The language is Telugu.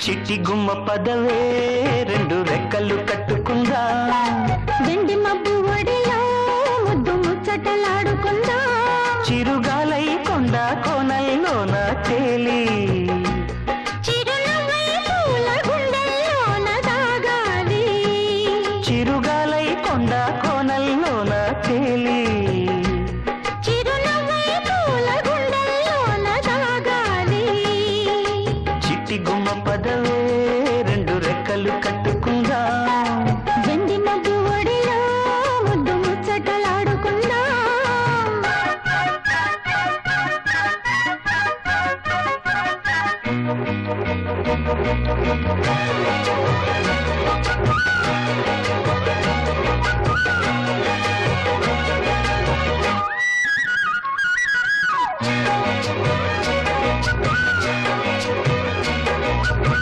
చిట్టి గుమ్మ పదవే రెండు రెక్కలు కట్టుకుందా వెండి మబ్బు ఒడిలో ముద్దు ముచ్చటలాడుకుందా చిరుగాలై కొండ కోనల్లోన తేలి చిరునవ్వై పూల గుండెల్లోన దాగాలి చిరుగాలై కొండ కోనల్లోన తేలి చిరునవ్వై పూల గుండెల్లోన దాగాలి చిట్టి గుమ్మ పదవే రెండు రెక్కలు కట్టుకుందా వెండి మబ్బు ఒడిలో ముద్దు ముచ్చటలాడుకుందా